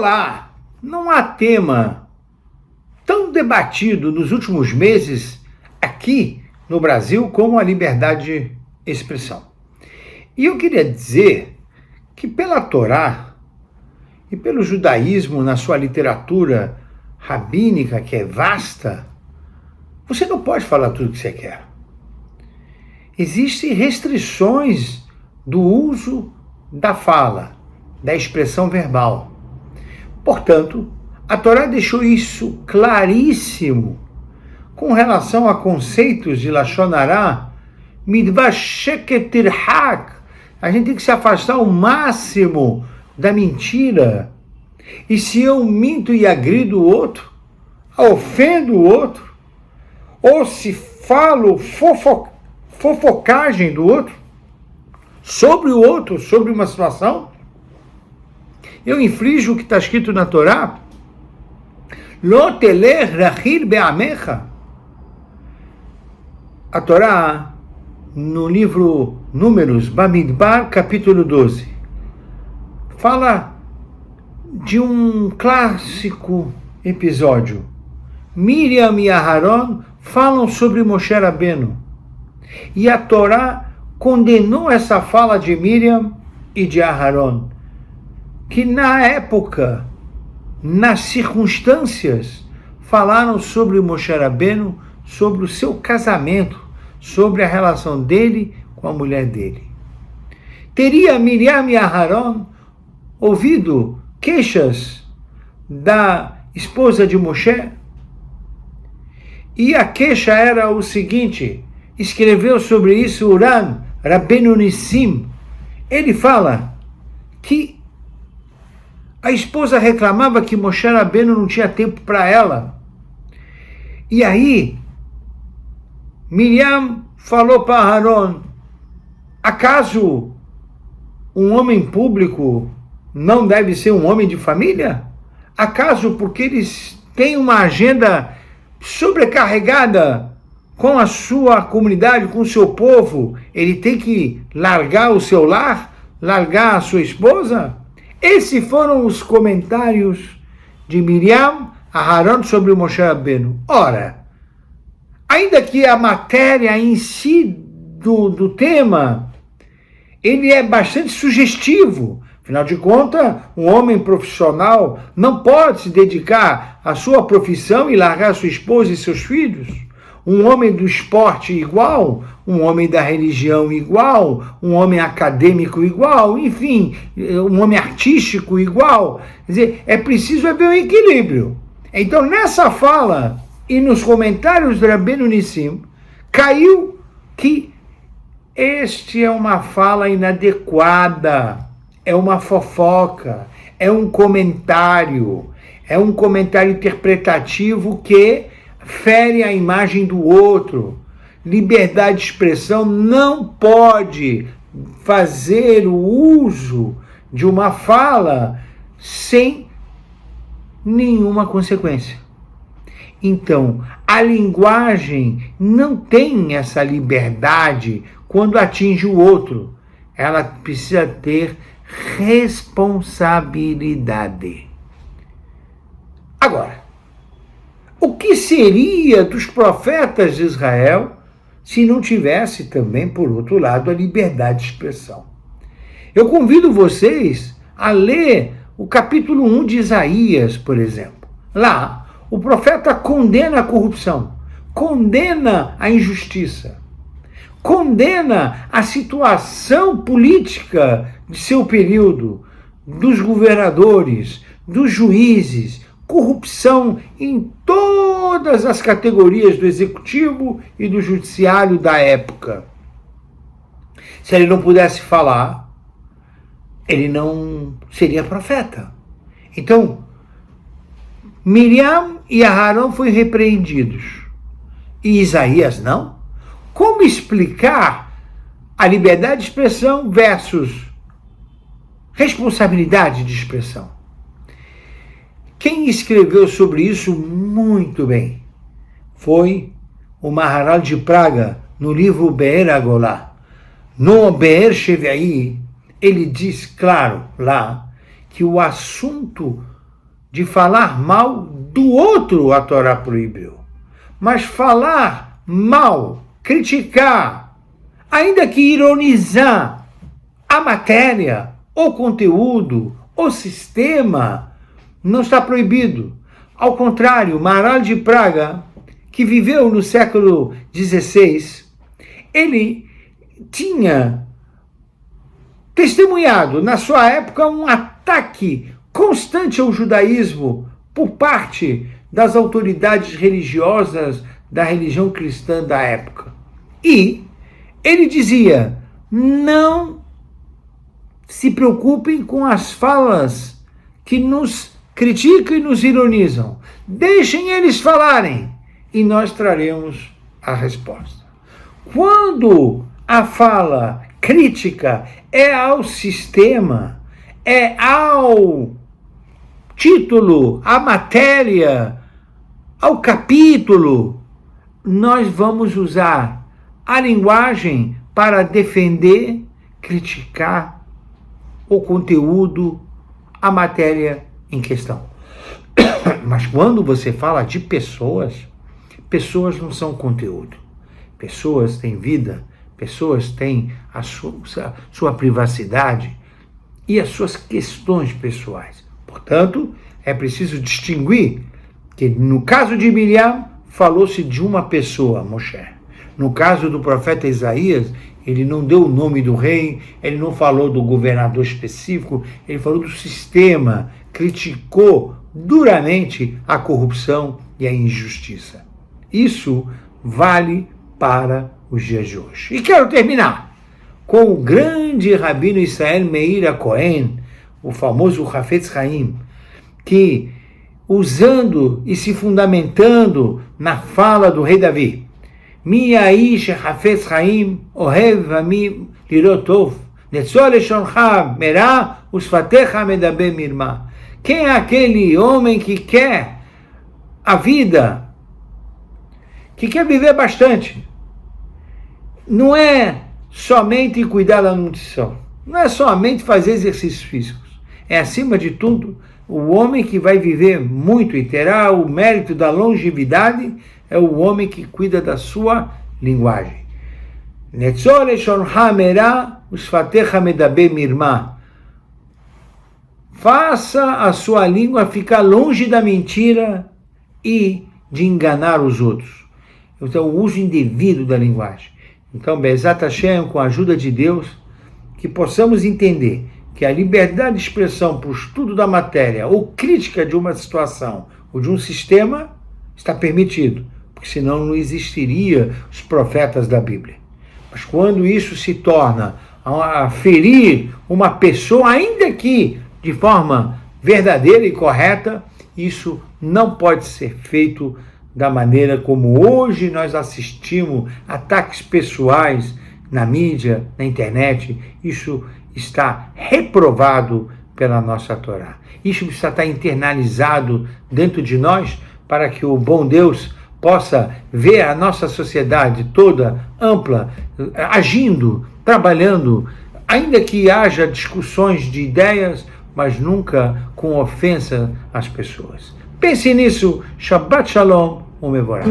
Olá! Não há tema tão debatido nos últimos meses aqui no Brasil como a liberdade de expressão. E eu queria dizer que pela Torá e pelo judaísmo na sua literatura rabínica, que é vasta, você não pode falar tudo o que você quer. Existem restrições do uso da fala, da expressão verbal. Portanto, a Torá deixou isso claríssimo com relação a conceitos de Lashon Hará, midvar sheket tirhak. A gente tem que se afastar ao máximo da mentira. E se eu minto e agrido o outro, ofendo o outro, ou se falo fofocagem do outro, sobre o outro, sobre uma situação, eu infrinjo o que está escrito na Torá. Lo telech rachir be'amecha. A Torá, no livro Números, Bamidbar, capítulo 12, fala de um clássico episódio. Miriam e Aharon falam sobre Moshe Rabbeinu. E a Torá condenou essa fala de Miriam e de Aharon, que na época, nas circunstâncias, falaram sobre Moshe Rabbeinu, sobre o seu casamento, sobre a relação dele com a mulher dele. Teria Miriam e Aharon ouvido queixas da esposa de Moshe? E a queixa era o seguinte, escreveu sobre isso Uran, Rabbeinu Nissim. Ele fala que a esposa reclamava que Moshe Rabbeinu não tinha tempo para ela. E aí, Miriam falou para Aharon, acaso um homem público não deve ser um homem de família? Acaso porque eles têm uma agenda sobrecarregada com a sua comunidade, com o seu povo, ele tem que largar o seu lar, largar a sua esposa? Esses foram os comentários de Miriam a Aharon sobre o Moshe Rabbeinu. Ora, ainda que a matéria em si do tema, ele é bastante sugestivo. Afinal de contas, um homem profissional não pode se dedicar à sua profissão e largar sua esposa e seus filhos. Um homem do esporte igual, um homem da religião igual, um homem acadêmico igual, enfim, um homem artístico igual. Quer dizer, é preciso haver um equilíbrio. Então, nessa fala e nos comentários do Rabbeinu Nissim, caiu que este é uma fala inadequada, é uma fofoca, é um comentário interpretativo que fere a imagem do outro. Liberdade de expressão não pode fazer o uso de uma fala sem nenhuma consequência. Então, a linguagem não tem essa liberdade quando atinge o outro. Ela precisa ter responsabilidade. Agora, o que seria dos profetas de Israel se não tivesse também, por outro lado, a liberdade de expressão? Eu convido vocês a ler o capítulo 1 de Isaías, por exemplo. Lá, o profeta condena a corrupção, condena a injustiça, condena a situação política de seu período, dos governadores, dos juízes, corrupção em todas as categorias do executivo e do judiciário da época. Se ele não pudesse falar, ele não seria profeta. Então, Miriam e Aharon foram repreendidos. E Isaías não? Como explicar a liberdade de expressão versus responsabilidade de expressão? Quem escreveu sobre isso muito bem foi o Maharal de Praga, no livro Be'er Agolá. No Be'er Shevi'ai, ele diz claro lá que o assunto de falar mal do outro a Torá proibiu. Mas falar mal, criticar, ainda que ironizar a matéria, o conteúdo, o sistema, não está proibido. Ao contrário, Maharal de Praga, que viveu no século XVI, ele tinha testemunhado na sua época um ataque constante ao judaísmo por parte das autoridades religiosas da religião cristã da época. E ele dizia: não se preocupem com as falas que nos criticam e nos ironizam. Deixem eles falarem e nós traremos a resposta. Quando a fala crítica é ao sistema, é ao título, à matéria, ao capítulo, nós vamos usar a linguagem para defender, criticar o conteúdo, a matéria em questão. Mas quando você fala de pessoas, pessoas não são conteúdo. Pessoas têm vida, pessoas têm a sua privacidade e as suas questões pessoais. Portanto, é preciso distinguir que no caso de Miriam, falou-se de uma pessoa, Moshe. No caso do profeta Isaías, ele não deu o nome do rei, ele não falou do governador específico, ele falou do sistema, criticou duramente a corrupção e a injustiça. Isso vale para os dias de hoje. E quero terminar com o grande rabino Israel Meir Cohen, o famoso Hafetz Haim, que, usando e se fundamentando na fala do rei Davi, Mi aish Hafetz Haim ohev ami lirot tov, netzor leshoncha merah usfatecha medaber mirma. Quem é aquele homem que quer a vida, que quer viver bastante? Não é somente cuidar da nutrição, não é somente fazer exercícios físicos. É, acima de tudo, o homem que vai viver muito e terá o mérito da longevidade é o homem que cuida da sua linguagem. Netzor leshoncha merah usfatecha medaber mirma. Faça a sua língua ficar longe da mentira e de enganar os outros. Então, o uso indevido da linguagem. Então, Be'ezrat Hashem, com a ajuda de Deus, que possamos entender que a liberdade de expressão para o estudo da matéria ou crítica de uma situação ou de um sistema está permitido, porque senão não existiria os profetas da Bíblia. Mas quando isso se torna a ferir uma pessoa, ainda que de forma verdadeira e correta, isso não pode ser feito da maneira como hoje nós assistimos ataques pessoais na mídia, na internet. Isso está reprovado pela nossa Torá. Isso precisa estar internalizado dentro de nós para que o bom Deus possa ver a nossa sociedade toda ampla, agindo, trabalhando, ainda que haja discussões de ideias, mas nunca com ofensa às pessoas. Pense nisso. Shabbat Shalom, Umevorah.